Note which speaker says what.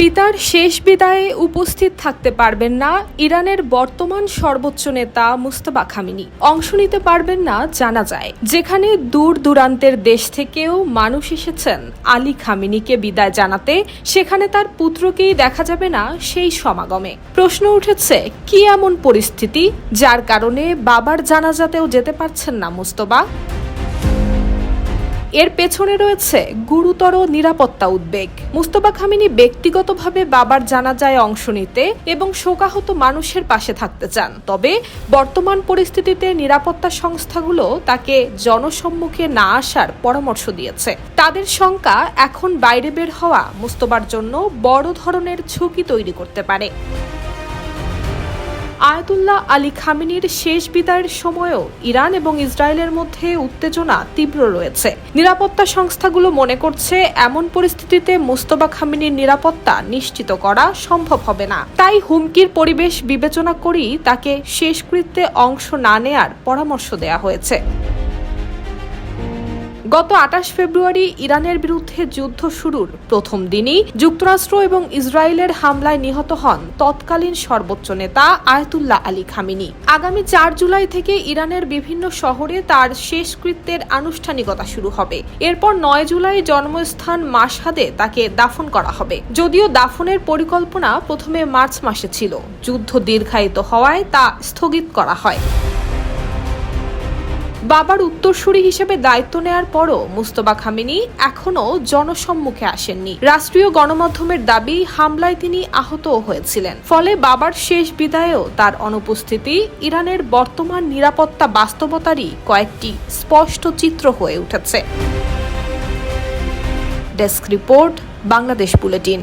Speaker 1: পিতার শেষ বিদায়ে উপস্থিত থাকতে পারবেন না ইরানের বর্তমান সর্বোচ্চ নেতা মুজতবা খামেনি। অংশ নিতে পারবেন না জানাজায়, যেখানে দূর দূরান্তের দেশ থেকেও মানুষ এসেছেন আলী খামেনিকে বিদায় জানাতে, সেখানে তার পুত্রকেই দেখা যাবে না সেই সমাগমে। প্রশ্ন উঠেছে, কি এমন পরিস্থিতি যার কারণে বাবার জানাজাতেও যেতে পারছেন না মুজতবা? এর পেছনে রয়েছে গুরুতর নিরাপত্তা উদ্বেগ। মুজতবা খামেনি ব্যক্তিগতভাবে বাবার জানাজায় অংশ নিতে এবং শোকাহত মানুষের পাশে থাকতে চান, তবে বর্তমান পরিস্থিতিতে নিরাপত্তা সংস্থাগুলো তাকে জনসম্মুখে না আসার পরামর্শ দিয়েছে। তাদের শঙ্কা, এখন বাইরে বের হওয়া মুজতবার জন্য বড় ধরনের ঝুঁকি তৈরি করতে পারে। আয়াতুল্লাহ আলী খামেনির শেষ বিদায়ের সময়ও ইরান এবং ইসরায়েলের মধ্যে উত্তেজনা তীব্র রয়েছে। নিরাপত্তা সংস্থাগুলো মনে করছে, এমন পরিস্থিতিতে মুজতবা খামেনির নিরাপত্তা নিশ্চিত করা সম্ভব হবে না। তাই হুমকির পরিবেশ বিবেচনা করেই তাকে শেষকৃত্যে অংশ না নেয়ার পরামর্শ দেয়া হয়েছে। গত 28 ফেব্রুয়ারি ইরানের বিরুদ্ধে যুদ্ধ শুরুর প্রথম দিনই যুক্তরাষ্ট্র এবং ইসরায়েলের হামলায় নিহত হন তৎকালীন সর্বোচ্চ নেতা আয়াতুল্লাহ আলী খামেনি। আগামী 4 জুলাই থেকে ইরানের বিভিন্ন শহরে তার শেষকৃত্যের আনুষ্ঠানিকতা শুরু হবে। এরপর 9 জুলাই জন্মস্থান মাশহাদে তাকে দাফন করা হবে। যদিও দাফনের পরিকল্পনা প্রথমে মার্চ মাসে ছিল, যুদ্ধ দীর্ঘায়িত হওয়ায় তা স্থগিত করা হয়। বাবার উত্তরসূরি হিসেবে দায়িত্ব নেয়ার পরও মুজতবা খামেনি এখনও জনসম্মুখে আসেননি। রাষ্ট্রীয় গণমাধ্যমের দাবি, হামলায় তিনি আহতও হয়েছিলেন। ফলে বাবার শেষ বিদায়েও তার অনুপস্থিতি ইরানের বর্তমান নিরাপত্তা বাস্তবতারই কয়েকটি স্পষ্ট চিত্র হয়ে উঠেছে। Desk report, Bangladesh bulletin.